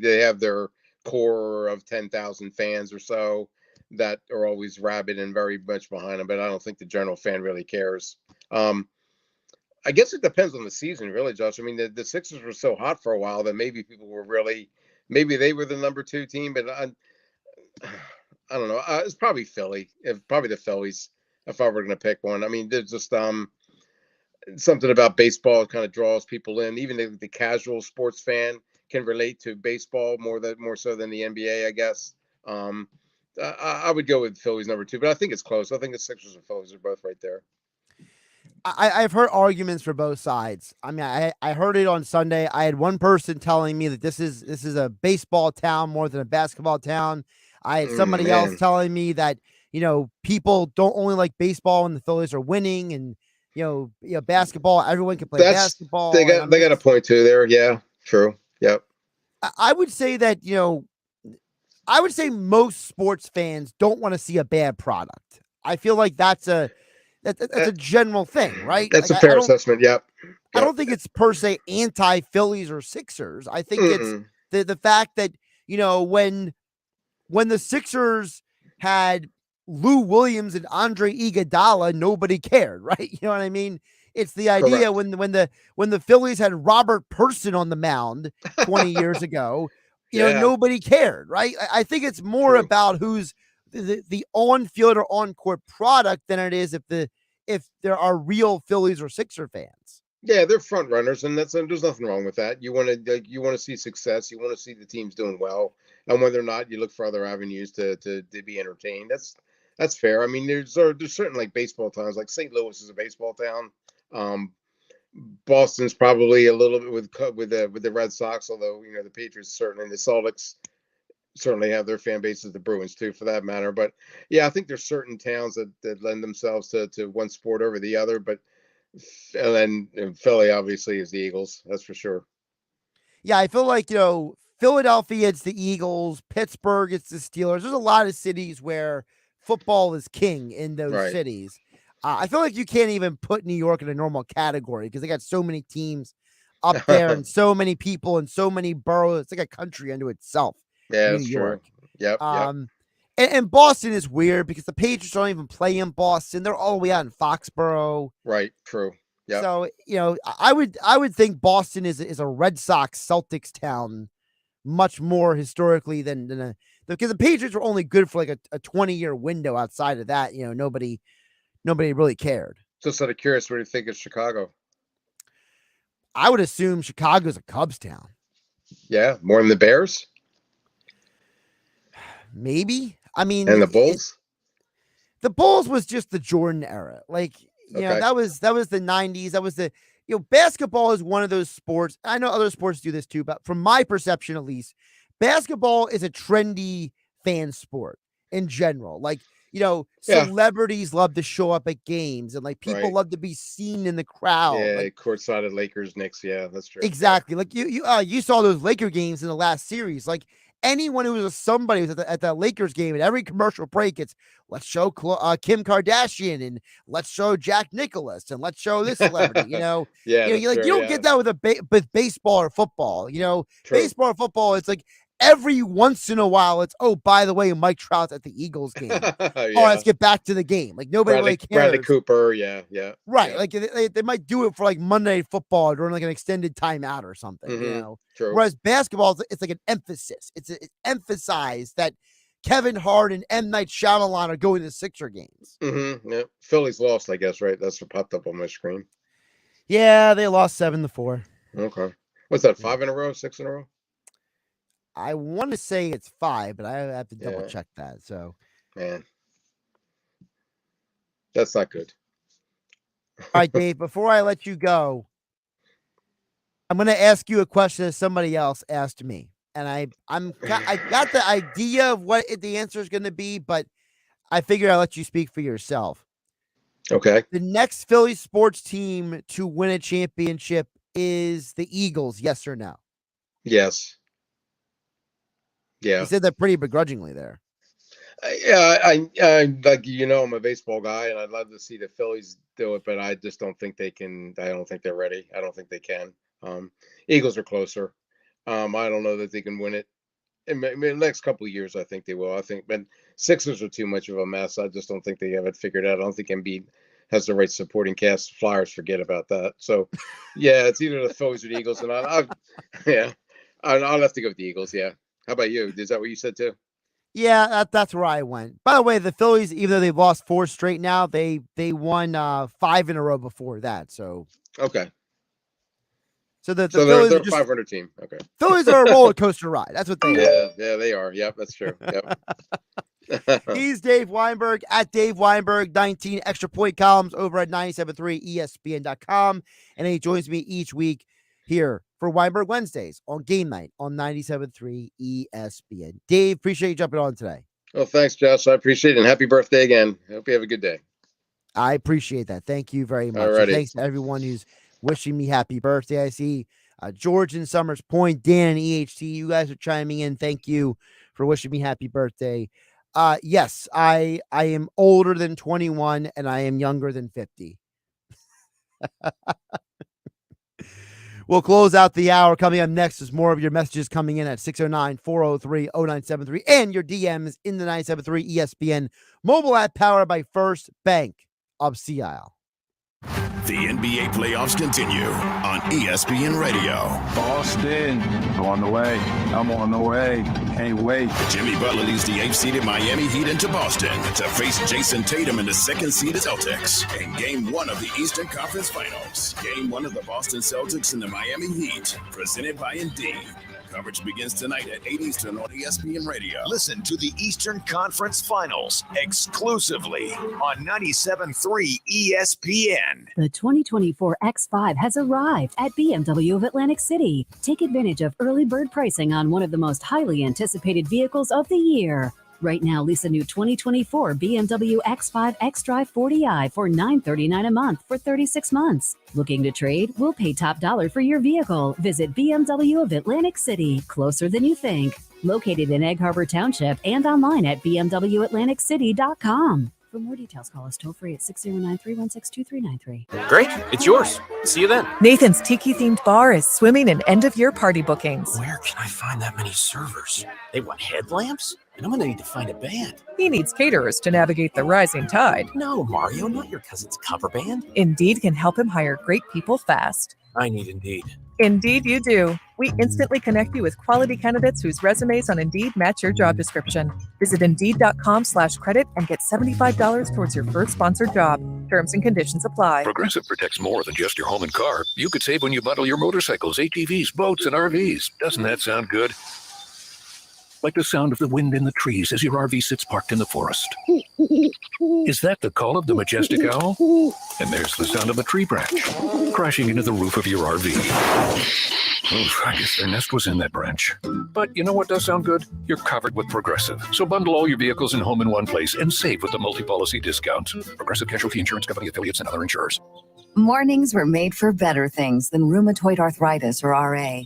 They have their core of 10,000 fans or so that are always rabid and very much behind them, but I don't think the general fan really cares. I guess it depends on the season, really, Josh. The Sixers were so hot for a while that maybe people were maybe they were the number two team, but I don't know. It's probably Philly, probably the Phillies, if I were going to pick one. There's just something about baseball kind of draws people in. Even the casual sports fan can relate to baseball more so than the NBA, I guess. I would go with Phillies number two, but I think it's close. I think the Sixers and Phillies are both right there. I've heard arguments for both sides. I heard it on Sunday. I had one person telling me that this is a baseball town more than a basketball town. I had somebody else telling me that, people don't only like baseball when the Phillies are winning, and, basketball, everyone can play basketball. They got a point too there. Yeah, true. Yep. I would say that, most sports fans don't want to see a bad product. I feel like that's a general thing, right? That's a fair assessment. Yep. I don't think it's per se anti-Phillies or Sixers. I think it's the fact that, when the Sixers had Lou Williams and Andre Iguodala, nobody cared, right? You know what I mean? It's the idea when the Phillies had Robert Person on the mound 20 years ago, nobody cared, right? I think it's more about who's the on-field or on-court product than it is if there are real Phillies or Sixer fans. Yeah, they're front runners, and there's nothing wrong with that. You want to see success. You want to see the teams doing well, and when they're not, you look for other avenues to be entertained. That's fair. There's certain like baseball towns, like St. Louis is a baseball town. Boston's probably a little bit with the Red Sox, although the Patriots certainly, and the Celtics certainly have their fan bases, the Bruins too, for that matter. But yeah, I think there's certain towns that lend themselves to one sport over the other. But and then Philly obviously is the Eagles, that's for sure. Yeah, I feel like Philadelphia, it's the Eagles. Pittsburgh, it's the Steelers. There's a lot of cities where football is king in those cities. I feel like you can't even put New York in a normal category because they got so many teams up there and so many people and so many boroughs. It's like a country unto itself. Yeah, New that's York. True. Yep. And Boston is weird because the Patriots don't even play in Boston. They're all the way out in Foxborough. Right. True. Yeah. So, I would think Boston is a Red Sox Celtics town much more historically than because the Patriots were only good for like a 20-year window. Outside of that, nobody really cared. Just out of curious, what do you think of Chicago? I would assume Chicago's a Cubs town. Yeah, more than the Bears? Maybe. I mean, and the Bulls? The Bulls was just the Jordan era. Like, Okay. that was the 90s. That was the basketball is one of those sports. I know other sports do this too, but from my perception at least, basketball is a trendy fan sport in general. Like, celebrities love to show up at games and like people Right. love to be seen in the crowd. Yeah, Like, courtside at Lakers, Knicks. Yeah, that's true. exactly. Like you saw those Laker games in the last series. Like anyone who was somebody was at that Lakers game, and every commercial break, it's let's show Kim Kardashian and let's show Jack Nicklaus and let's show this celebrity. Yeah, you that's don't fair, get that with baseball or football. True. Baseball or football, it's like every once in a while, it's by the way, Mike Trout's at the Eagles game. Oh, let's get back to the game. Like nobody really cares. Bradley Cooper, yeah. Right. Yeah. Like they might do it for like Monday Night Football during like an extended timeout or something, True. Whereas basketball, it's like an emphasis. It's emphasized that Kevin Hart and M. Night Shyamalan are going to Sixer games. Yeah. Phillies lost, I guess, right? That's what popped up on my screen. Yeah, they lost 7-4. Okay. What's that, 5 in a row, 6 in a row? I want to say it's 5, but I have to double Yeah. check that. So, Man. That's not good. all right, Dave, before I let you go, I'm going to ask you a question that somebody else asked me. And I got the idea of what the answer is going to be, but I figured I'll let you speak for yourself. Okay. The next Philly sports team to win a championship is the Eagles, yes or no? Yes. Yeah. You said that pretty begrudgingly there. Yeah, I like I'm a baseball guy, and I'd love to see the Phillies do it, but I just don't think they can. I don't think they're ready. I don't think they can. Eagles are closer. I don't know that they can win it. In the next couple of years, I think they will. I think, but Sixers are too much of a mess. I just don't think they have it figured out. I don't think Embiid has the right supporting cast. Flyers, forget about that. So, yeah, it's either the Phillies or the Eagles, and I'll have to go with the Eagles. Yeah. How about you? Is that what you said too? Yeah, that's where I went. By the way, the Phillies, even though they've lost 4 straight now, they won 5 in a row before that. So okay. So the they're Phillies a are just 500 team. Okay. Phillies are a roller coaster ride. That's what they are. Yeah, they are. Yep, that's true. Yep. He's Dave Weinberg at Dave Weinberg 19 extra point columns over at 97.3 ESPN.com. And he joins me each week here for Weinberg Wednesdays on Game Night on 97.3 ESPN. Dave, appreciate you jumping on today. Well, thanks, Josh. I appreciate it. And happy birthday again. I hope you have a good day. I appreciate that. Thank you very much. Alrighty. And thanks to everyone who's wishing me happy birthday. I see George in Summers Point, Dan and EHT. You guys are chiming in. Thank you for wishing me happy birthday. Yes, I am older than 21 and I am younger than 50. We'll close out the hour. Coming up next is more of your messages coming in at 609-403-0973 and your DMs in the 973 ESPN mobile app powered by First Bank of Sea Isle. The NBA playoffs continue on ESPN Radio. Boston, on the way. I'm on the way. Can't wait. Jimmy Butler leads the 8th-seeded Miami Heat into Boston to face Jason Tatum and the 2nd-seeded Celtics in Game 1 of the Eastern Conference Finals. Game 1 of the Boston Celtics and the Miami Heat, presented by Indeed. Coverage begins tonight at 8 Eastern on ESPN Radio. Listen to the Eastern Conference Finals exclusively on 97.3 ESPN. The 2024 X5 has arrived at BMW of Atlantic City. Take advantage of early bird pricing on one of the most highly anticipated vehicles of the year. Right now, lease a new 2024 BMW X5 xDrive 40i for $939 a month for 36 months. Looking to trade? We'll pay top dollar for your vehicle. Visit BMW of Atlantic City, closer than you think. Located in Egg Harbor Township and online at bmwatlanticcity.com. For more details, call us toll free at 609-316-2393. Great, it's yours. See you then. Nathan's Tiki-themed bar is swimming in end-of-year party bookings. Where can I find that many servers? They want headlamps? And I'm going to need to find a band. He needs caterers to navigate the rising tide. No, Mario, not your cousin's cover band. Indeed can help him hire great people fast. I need Indeed. Indeed you do. We instantly connect you with quality candidates whose resumes on Indeed match your job description. Visit Indeed.com/credit and get $75 towards your first sponsored job. Terms and conditions apply. Progressive protects more than just your home and car. You could save when you bundle your motorcycles, ATVs, boats, and RVs. Doesn't that sound good? Like the sound of the wind in the trees as your RV sits parked in the forest. Is that the call of the majestic owl? And there's the sound of a tree branch crashing into the roof of your RV. Oof, I guess their nest was in that branch. But you know what does sound good? You're covered with Progressive. So bundle all your vehicles and home in one place and save with the multi-policy discount. Progressive Casualty Insurance Company affiliates and other insurers. Mornings were made for better things than rheumatoid arthritis or RA.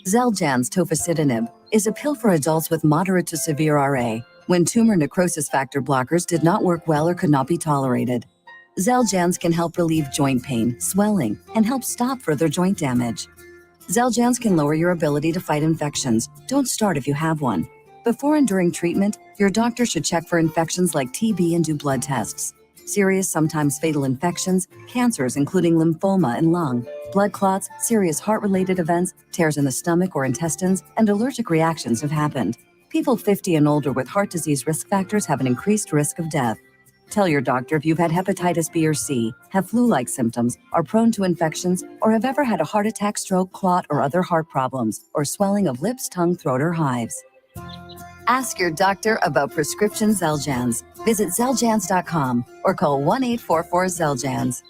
Xeljanz tofacitinib is a pill for adults with moderate to severe RA when tumor necrosis factor blockers did not work well or could not be tolerated. Xeljanz can help relieve joint pain, swelling, and help stop further joint damage. Xeljanz can lower your ability to fight infections. Don't start if you have one. Before and during treatment, your doctor should check for infections like TB and do blood tests. Serious, sometimes fatal infections, cancers including lymphoma and lung, blood clots, serious heart-related events, tears in the stomach or intestines, and allergic reactions have happened. People 50 and older with heart disease risk factors have an increased risk of death. Tell your doctor if you've had hepatitis B or C, have flu-like symptoms, are prone to infections, or have ever had a heart attack, stroke, clot, or other heart problems, or swelling of lips, tongue, throat, or hives. Ask your doctor about prescription Xeljanz. Visit Xeljanz.com or call 1-844-XELJANZ.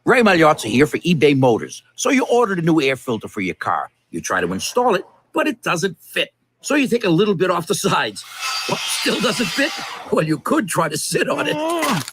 Ray Magliozzi here for eBay Motors. So you ordered a new air filter for your car. You try to install it, but it doesn't fit. So you take a little bit off the sides. What, still doesn't fit? Well, you could try to sit on it.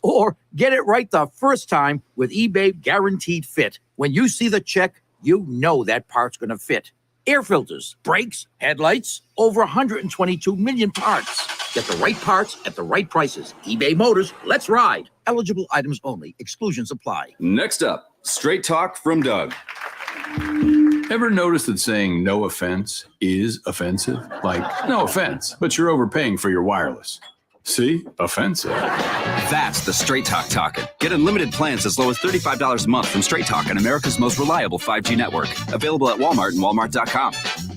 Or get it right the first time with eBay Guaranteed Fit. When you see the check, you know that part's going to fit. Air filters, brakes, headlights, over 122 million parts. Get the right parts at the right prices. eBay Motors, let's ride. Eligible items only. Exclusions apply. Next up, straight talk from Doug. Ever notice that saying no offense is offensive? Like, no offense, but you're overpaying for your wireless. See? Offensive. That's the Straight Talk talking. Get unlimited plans as low as $35 a month from Straight Talk on America's most reliable 5G network. Available at Walmart and Walmart.com.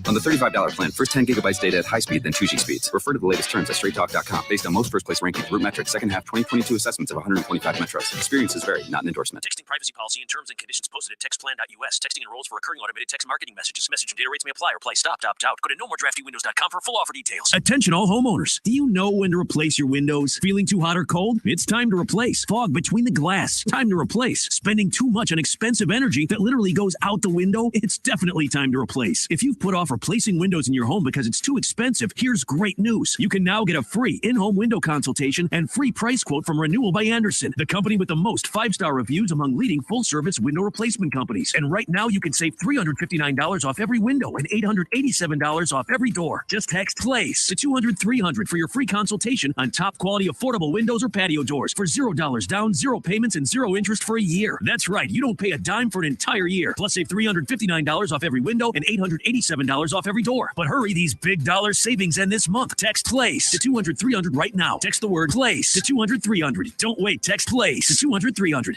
On the $35 plan, first 10 gigabytes data at high speed, then 2G speeds. Refer to the latest terms at straighttalk.com. Based on most first place rankings, Root Metrics, second half 2022 assessments of 125 metros. Experiences vary, not an endorsement. Texting privacy policy and terms and conditions posted at textplan.us. Texting enrolls for recurring automated text marketing messages. Message and data rates may apply. Reply stop, opt out. Go to nomoredraftywindows.com for full offer details. Attention all homeowners. Do you know when to replace your windows? Feeling too hot or cold? It's time to replace. Fog between the glass? Time to replace. Spending too much on expensive energy that literally goes out the window? It's definitely time to replace. If you've put off replacing windows in your home because it's too expensive, here's great news. You can now get a free in-home window consultation and free price quote from Renewal by Andersen, the company with the most 5-star reviews among leading full-service window replacement companies. And right now you can save $359 off every window and $887 off every door. Just text PLACE to 200-300 for your free consultation on top quality affordable windows or patio doors for $0 down, 0 payments, and 0 interest for a year. That's right, you don't pay a dime for an entire year. Plus save $359 off every window and $887 off every door. But hurry, these big dollar savings end this month. Text PLACE to 200-300 right now. Text the word PLACE to 200-300. Don't wait, text PLACE to 200-300.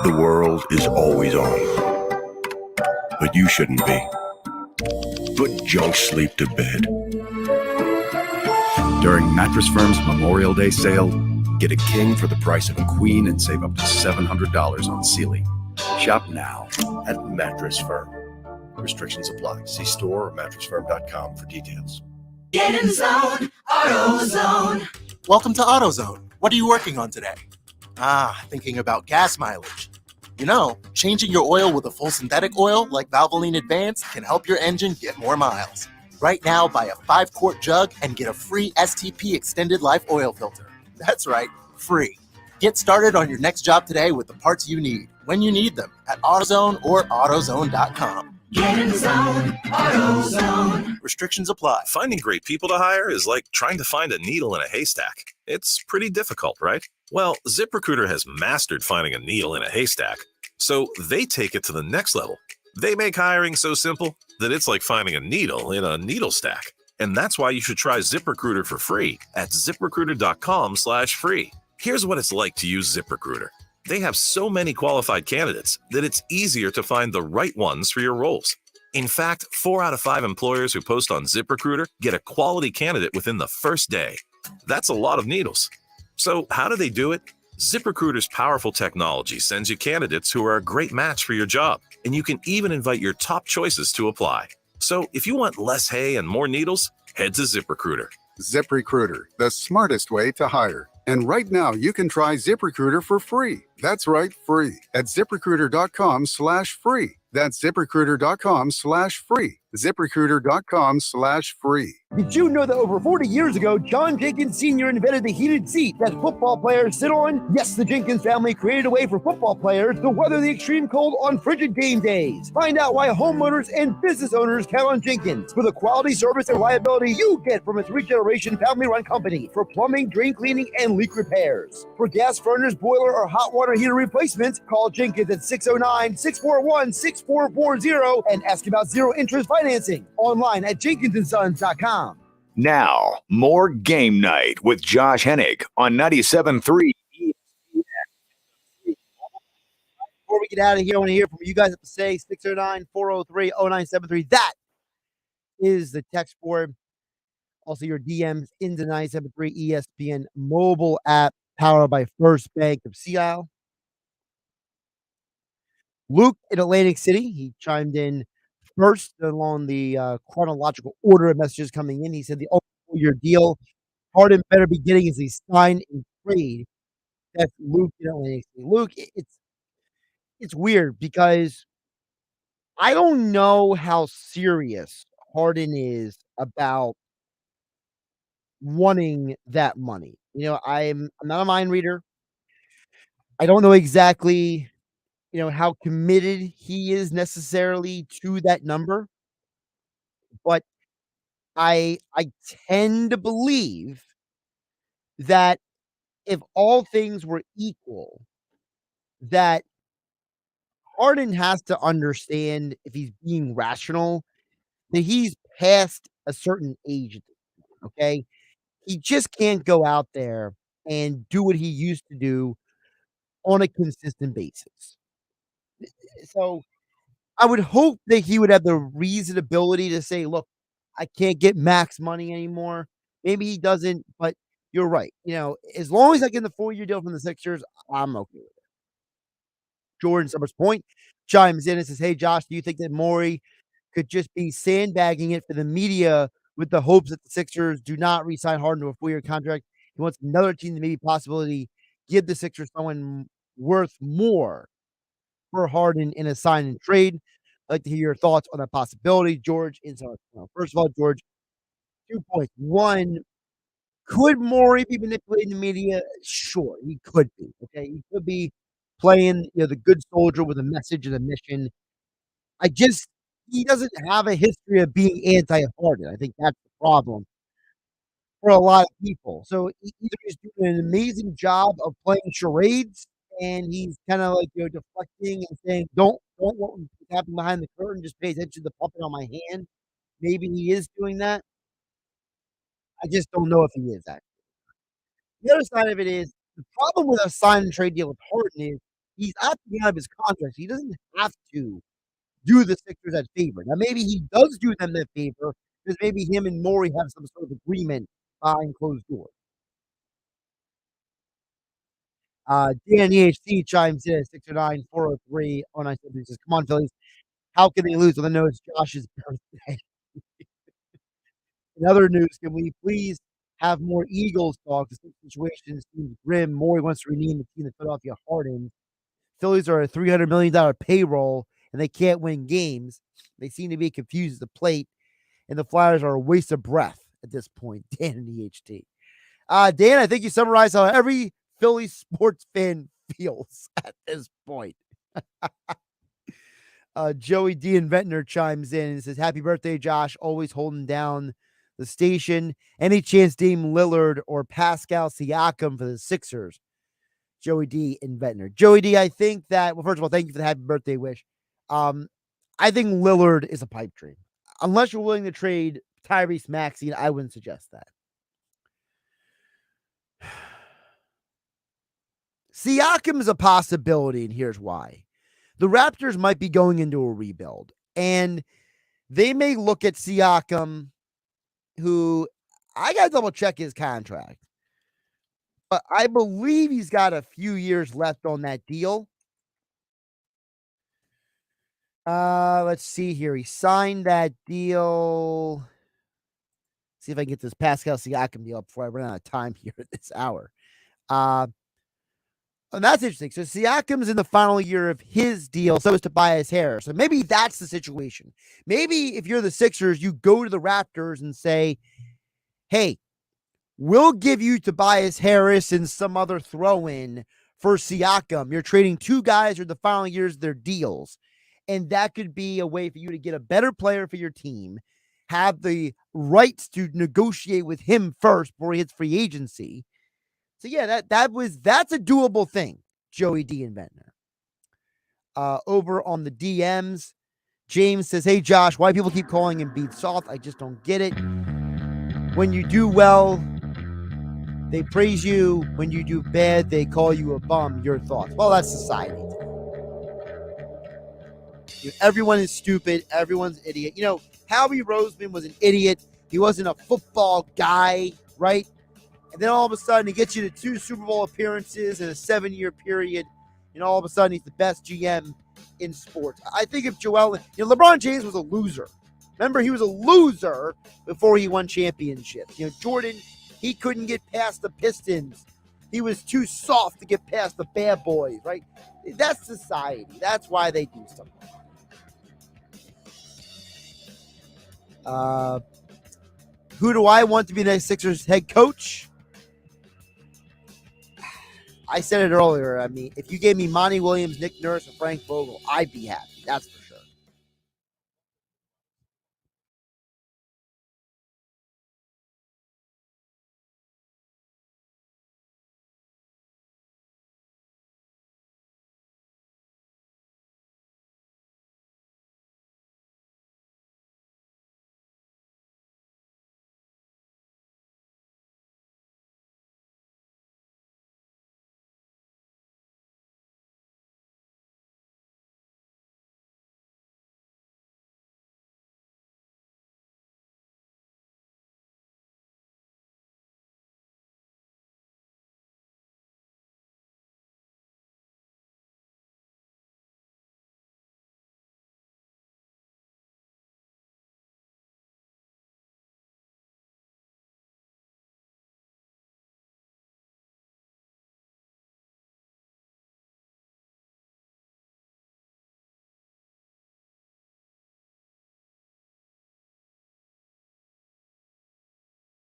The world is always on, but you shouldn't be. Put junk sleep to bed. During Mattress Firm's Memorial Day sale, get a king for the price of a queen and save up to $700 on Sealy. Shop now at Mattress Firm. Restrictions apply. See store or mattressfirm.com for details. Get in the zone, AutoZone. Welcome to AutoZone. What are you working on today? Thinking about gas mileage. You know, changing your oil with a full synthetic oil like Valvoline Advanced can help your engine get more miles. Right now, buy a 5-quart jug and get a free STP Extended Life Oil Filter. That's right, free. Get started on your next job today with the parts you need, when you need them, at AutoZone or AutoZone.com. Get in the zone, AutoZone. Restrictions apply. Finding great people to hire is like trying to find a needle in a haystack. It's pretty difficult, right? Well, ZipRecruiter has mastered finding a needle in a haystack, so they take it to the next level. They make hiring so simple that it's like finding a needle in a needle stack. And that's why you should try ZipRecruiter for free at ziprecruiter.com/free. Here's what it's like to use ZipRecruiter. They have so many qualified candidates that it's easier to find the right ones for your roles. In fact, 4 out of 5 employers who post on ZipRecruiter get a quality candidate within the first day. That's a lot of needles. So how do they do it? ZipRecruiter's powerful technology sends you candidates who are a great match for your job, and you can even invite your top choices to apply. So if you want less hay and more needles, head to ZipRecruiter. ZipRecruiter, the smartest way to hire. And right now, you can try ZipRecruiter for free. That's right, free. At ZipRecruiter.com/free. That's ZipRecruiter.com/free. ZipRecruiter.com/free. Did you know that over 40 years ago, John Jenkins Sr. invented the heated seat that football players sit on? Yes, the Jenkins family created a way for football players to weather the extreme cold on frigid game days. Find out why homeowners and business owners count on Jenkins for the quality, service, and reliability you get from its three-generation family-run company for plumbing, drain cleaning, and leak repairs. For gas furnace, boiler, or hot water heater replacements, call Jenkins at 609-641-6440 and ask about zero-interest financing. Online at jenkinsandsons.com. Now, more Game Night with Josh Hennig on 97.3 ESPN. Before we get out of here, I want to hear from you guys at the say 609-403-0973. That is the text board. Also, your DMs into 973 ESPN mobile app powered by First Bank of Sea Isle. Luke in Atlantic City, he chimed in first along the chronological order of messages coming in. He said the your deal, Harden better be getting as he signed and trade. That's Luke in Atlantic City. Luke, it's weird because I don't know how serious Harden is about wanting that money. You know, I'm not a mind reader. I don't know exactly, how committed he is necessarily to that number. But I tend to believe that if all things were equal, that Harden has to understand, if he's being rational, that he's past a certain age. Okay? He just can't go out there and do what he used to do on a consistent basis. So I would hope that he would have the reasonability to say, look, I can't get max money anymore. Maybe he doesn't, but you're right. As long as I get the 4-year deal from the Sixers, I'm okay with it. Jordan Summers Point chimes in and says, hey, Josh, do you think that Morey could just be sandbagging it for the media with the hopes that the Sixers do not re-sign Harden to a 4-year contract? He wants another team to maybe possibility give the Sixers someone worth more for Harden in a sign and trade. I'd like to hear your thoughts on that possibility, George. First of all, George, 2 points. One, could Morey be manipulating the media? Sure, he could be. Okay, he could be playing, the good soldier with a message and a mission. He doesn't have a history of being anti-Harden. I think that's the problem for a lot of people. So either he's doing an amazing job of playing charades, and he's kind of like deflecting and saying, "Don't what's happening behind the curtain. Just pay attention to the puppet on my hand." Maybe he is doing that. I just don't know if he is actually. The other side of it is the problem with a sign and trade deal with Harden is he's opting out of his contract. He doesn't have to do the Sixers that favor. Now maybe he does do them that favor because maybe him and Morey have some sort of agreement behind closed doors. Dan EHC chimes in at 609-403-0973. Says, come on, Phillies. How can they lose? Well, I know it's Josh's birthday. In other news, can we please have more Eagles talk? The situation seems grim. Morey wants to rename the team to Philadelphia Harden. Phillies are a $300 million payroll, and they can't win games. They seem to be confused at the plate, and the Flyers are a waste of breath at this point. Dan and EHT. Dan, I think you summarized how every Philly sports fan feels at this point. Joey D. Inventner chimes in and says, happy birthday, Josh. Always holding down the station. Any chance Dame Lillard or Pascal Siakam for the Sixers? Joey D. Inventner. Joey D., I think that, well, first of all, thank you for the happy birthday wish. I think Lillard is a pipe dream. Unless you're willing to trade Tyrese Maxey, I wouldn't suggest that. Siakam is a possibility, and here's why. The Raptors might be going into a rebuild, and they may look at Siakam, who I got to double check his contract, but I believe he's got a few years left on that deal. Let's see here. He signed that deal. See if I can get this Pascal Siakam deal before I run out of time here at this hour. And that's interesting. So Siakam's in the final year of his deal, so is Tobias Harris. So maybe that's the situation. Maybe if you're the Sixers, you go to the Raptors and say, hey, we'll give you Tobias Harris and some other throw-in for Siakam. You're trading two guys for the final years of their deals. And that could be a way for you to get a better player for your team, have the rights to negotiate with him first before he hits free agency. So yeah, that's a doable thing, Joey D. Inventner. Over on the DMs, James says, hey Josh, why people keep calling Embiid soft? I just don't get it. When you do well, they praise you. When you do bad, they call you a bum. Your thoughts? Well, that's society. Everyone is stupid. Everyone's an idiot. Howie Roseman was an idiot. He wasn't a football guy, right? And then all of a sudden, he gets you to 2 Super Bowl appearances in a 7-year period. And all of a sudden, he's the best GM in sports. I think if LeBron James was a loser. Remember, he was a loser before he won championships. Jordan, he couldn't get past the Pistons. He was too soft to get past the bad boys, right? That's society. That's why they do something. Who do I want to be the next Sixers head coach? I said it earlier. I mean, if you gave me Monty Williams, Nick Nurse, and Frank Vogel, I'd be happy. That's for sure.